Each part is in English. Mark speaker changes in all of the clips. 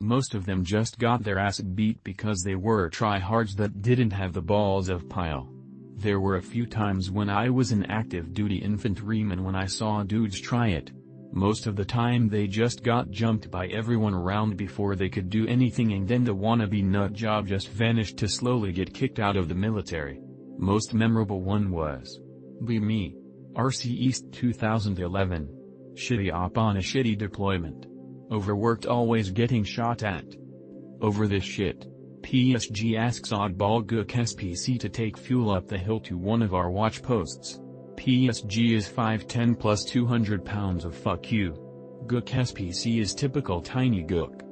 Speaker 1: Most of them just got their ass beat because they were tryhards that didn't have the balls of pile. There were a few times when I was an active duty infantryman when I saw dudes try it. Most of the time they just got jumped by everyone around before they could do anything, and then the wannabe nut job just vanished to slowly get kicked out of the military. Most memorable one was Be Me. RC East 2011. Shitty op on a shitty deployment. Overworked, always getting shot at. Over this shit. PSG asks oddball Gook SPC to take fuel up the hill to one of our watch posts. PSG is 5'10 plus 200 pounds of fuck you. Gook SPC is typical tiny Gook.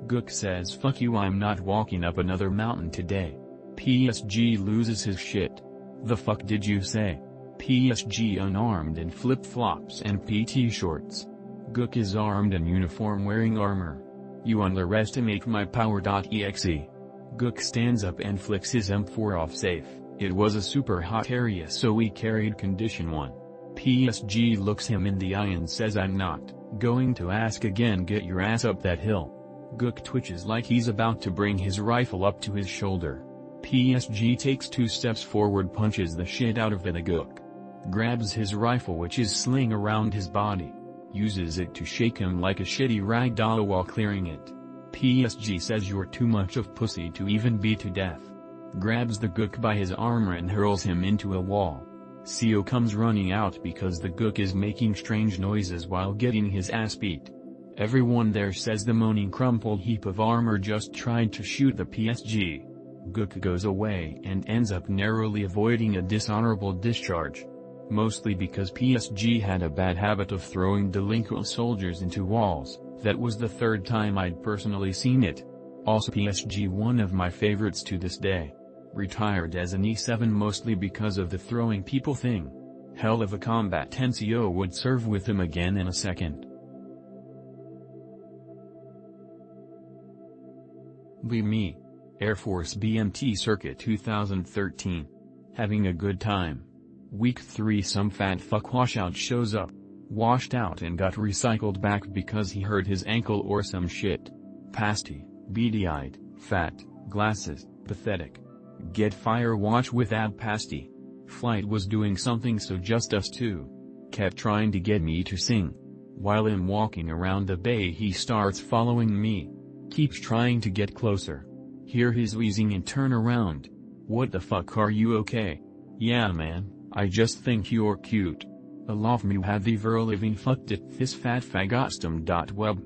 Speaker 1: Gook says fuck you, I'm not walking up another mountain today. PSG loses his shit. The fuck did you say? PSG unarmed in flip-flops and PT shorts. Gook is armed and uniform wearing armor. You underestimate my power.exe. Gook stands up and flicks his M4 off safe. It was a super hot area, so we carried condition 1. PSG looks him in the eye and says, I'm not going to ask again, get your ass up that hill. Gook twitches like he's about to bring his rifle up to his shoulder. PSG takes 2 steps forward, punches the shit out of the Gook. Grabs his rifle, which is sling around his body. Uses it to shake him like a shitty rag doll while clearing it. PSG says you're too much of pussy to even beat to death. Grabs the Gook by his armor and hurls him into a wall. CO comes running out because the Gook is making strange noises while getting his ass beat. Everyone there says the moaning crumpled heap of armor just tried to shoot the PSG. Gook goes away and ends up narrowly avoiding a dishonorable discharge. Mostly because PSG had a bad habit of throwing delinquent soldiers into walls. That was the 3rd time I'd personally seen it. Also PSG, one of my favorites to this day. Retired as an E7 mostly because of the throwing people thing. Hell of a combat NCO would serve with him again in a second. Be Me. Air Force BMT Circuit 2013. Having a good time. Week 3, some fat fuck washout shows up. Washed out and got recycled back because he hurt his ankle or some shit. Pasty, beady-eyed, fat, glasses, pathetic. Get fire watch with Ab Pasty. Flight was doing something, so just us two. Kept trying to get me to sing. While I'm walking around the bay he starts following me. Keeps trying to get closer. Hear his wheezing and turn around. What the fuck, are you okay? Yeah man, I just think you're cute. I love me have the living fucked it this fat fagostum.web.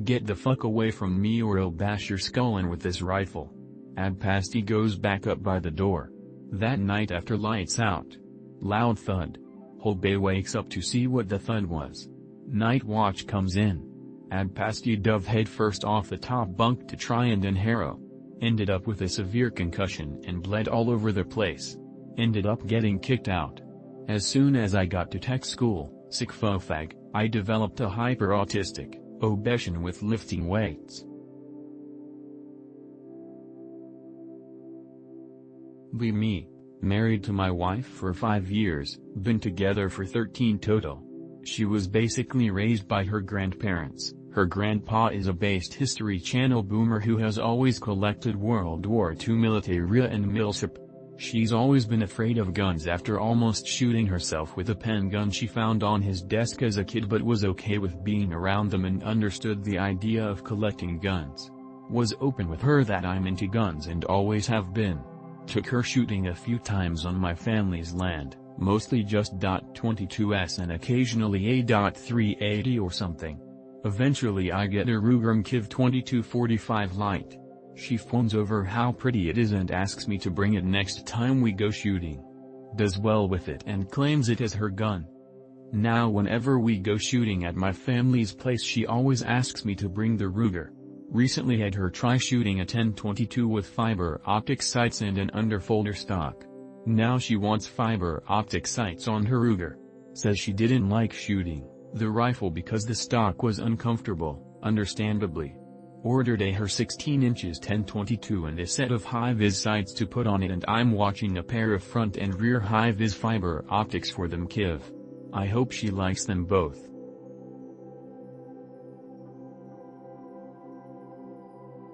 Speaker 1: Get the fuck away from me or I'll bash your skull in with this rifle. Ab Pasty goes back up by the door. That night after lights out. Loud thud. Whole bay wakes up to see what the thud was. Night watch comes in. Ab Pasty dove head first off the top bunk to try and inhero. Ended up with a severe concussion and bled all over the place. Ended up getting kicked out. As soon as I got to tech school, sick fofag, I developed a hyper-autistic obsession with lifting weights. Be Me. Married to my wife for 5 years, been together for 13 total. She was basically raised by her grandparents. Her grandpa is a based History Channel boomer who has always collected World War II militaria and milsip. She's always been afraid of guns after almost shooting herself with a pen gun she found on his desk as a kid, but was okay with being around them and understood the idea of collecting guns. Was open with her that I'm into guns and always have been. Took her shooting a few times on my family's land, mostly just .22s and occasionally a .380 or something. Eventually I get a Ruger Mkiv 2245 Light. She phones over how pretty it is and asks me to bring it next time we go shooting. Does well with it and claims it as her gun. Now whenever we go shooting at my family's place she always asks me to bring the Ruger. Recently had her try shooting a 1022 with fiber optic sights and an underfolder stock. Now she wants fiber optic sights on her Ruger. Says she didn't like shooting the rifle because the stock was uncomfortable, understandably. Ordered her 16 inches 1022 and a set of high-vis sights to put on it, and I'm watching a pair of front and rear high-vis fiber optics for them Mkiv. I hope she likes them both.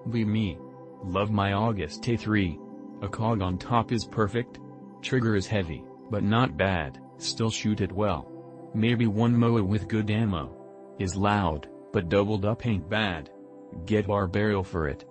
Speaker 1: We me. Love my August A3. A cog on top is perfect. Trigger is heavy, but not bad, still shoot it well. Maybe one MOA with good ammo. Is loud, but doubled up ain't bad. Get bar barrel for it.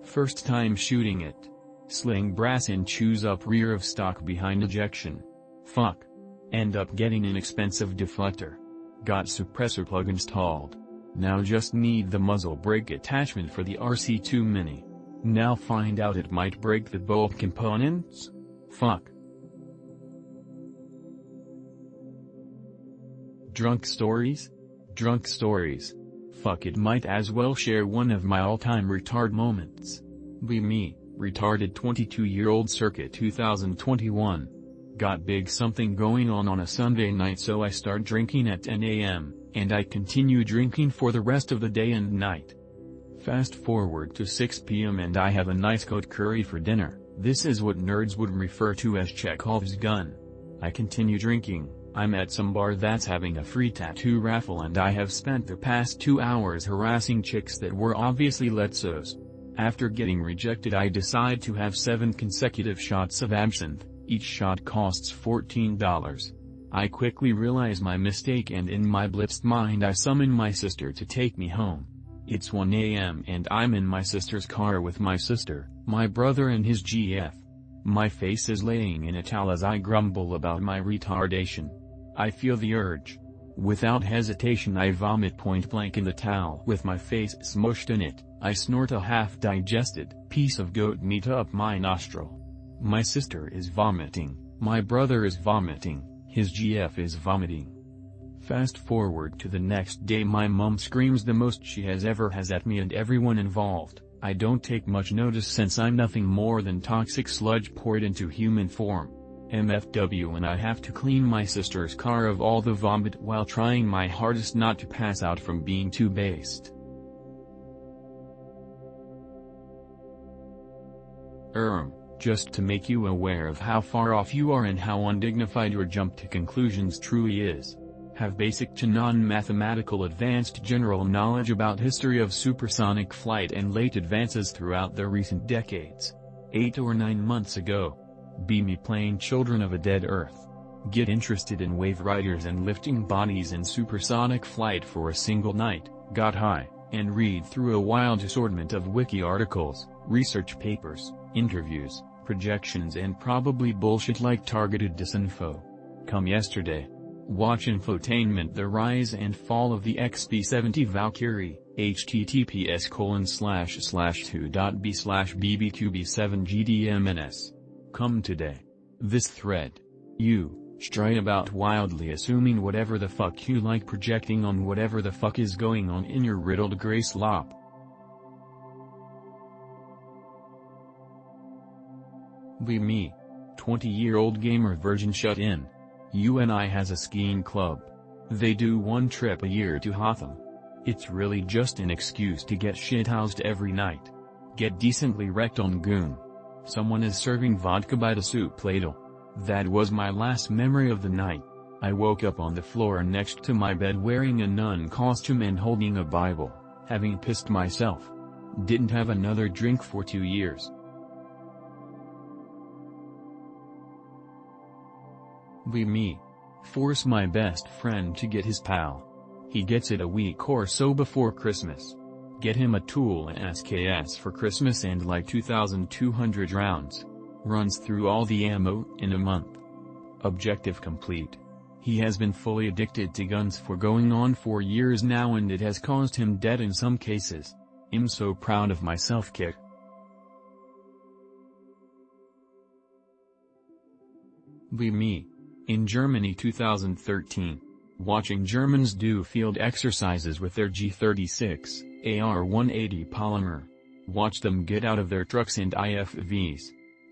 Speaker 1: First time shooting it. Sling brass and chews up rear of stock behind ejection. Fuck. End up getting an expensive deflector. Got suppressor plug installed. Now just need the muzzle brake attachment for the RC2 Mini. Now find out it might break the bolt components? Fuck. Drunk stories? Drunk stories. Fuck, it might as well share one of my all-time retard moments. Be me, retarded 22-year-old circa 2021. Got big something going on a Sunday night, so I start drinking at 10 a.m., and I continue drinking for the rest of the day and night. Fast forward to 6 p.m. and I have a nice goat curry for dinner. This is what nerds would refer to as Chekhov's gun. I continue drinking. I'm at some bar that's having a free tattoo raffle, and I have spent the past 2 hours harassing chicks that were obviously Letsos. After getting rejected, I decide to have 7 consecutive shots of absinthe. Each shot costs $14. I quickly realize my mistake, and in my blitzed mind I summon my sister to take me home. It's 1 a.m. and I'm in my sister's car with my sister, my brother and his GF. My face is laying in a towel as I grumble about my retardation. I feel the urge. Without hesitation I vomit point blank in the towel with my face smushed in it. I snort a half-digested piece of goat meat up my nostril. My sister is vomiting, my brother is vomiting, his GF is vomiting. Fast forward to the next day, my mom screams the most she has ever at me and everyone involved. I don't take much notice since I'm nothing more than toxic sludge poured into human form. MFW, and I have to clean my sister's car of all the vomit while trying my hardest not to pass out from being too based. Just to make you aware of how far off you are and how undignified your jump to conclusions truly is. Have basic to non-mathematical advanced general knowledge about history of supersonic flight and late advances throughout the recent decades. 8 or 9 months ago. Be me playing Children of a Dead Earth. Get interested in wave riders and lifting bodies in supersonic flight for a single night, got high, and read through a wild assortment of wiki articles, research papers, interviews, projections, and probably bullshit like targeted disinfo. Come yesterday. Watch Infotainment: The Rise and Fall of the XP-70 Valkyrie, https://2.b/bbqb7gdmns. Come today. This thread. You, stride about wildly assuming whatever the fuck you like, projecting on whatever the fuck is going on in your riddled gray slop. Be me. 20-year-old gamer virgin shut in. UNI has a skiing club. They do one trip a year to Hotham. It's really just an excuse to get shithoused every night. Get decently wrecked on Goon. Someone is serving vodka by the soup ladle. That was my last memory of the night. I woke up on the floor next to my bed wearing a nun costume and holding a Bible, having pissed myself. Didn't have another drink for 2 years. Be me. Force my best friend to get his PAL. He gets it a week or so before Christmas. Get him a tool SKS for Christmas and like 2,200 rounds. Runs through all the ammo in a month. Objective complete. He has been fully addicted to guns for going on 4 years now, and it has caused him death in some cases. I'm so proud of myself, kid. Be me. In Germany 2013. Watching Germans do field exercises with their G36, AR-180 polymer. Watch them get out of their trucks and IFVs.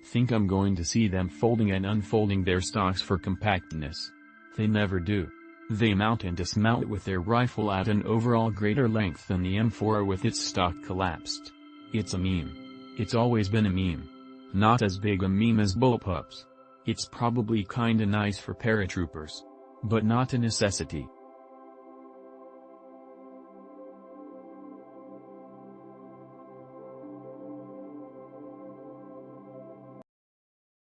Speaker 1: Think I'm going to see them folding and unfolding their stocks for compactness. They never do. They mount and dismount with their rifle at an overall greater length than the M4 with its stock collapsed. It's a meme. It's always been a meme. Not as big a meme as bullpups. It's probably kinda nice for paratroopers. But not a necessity.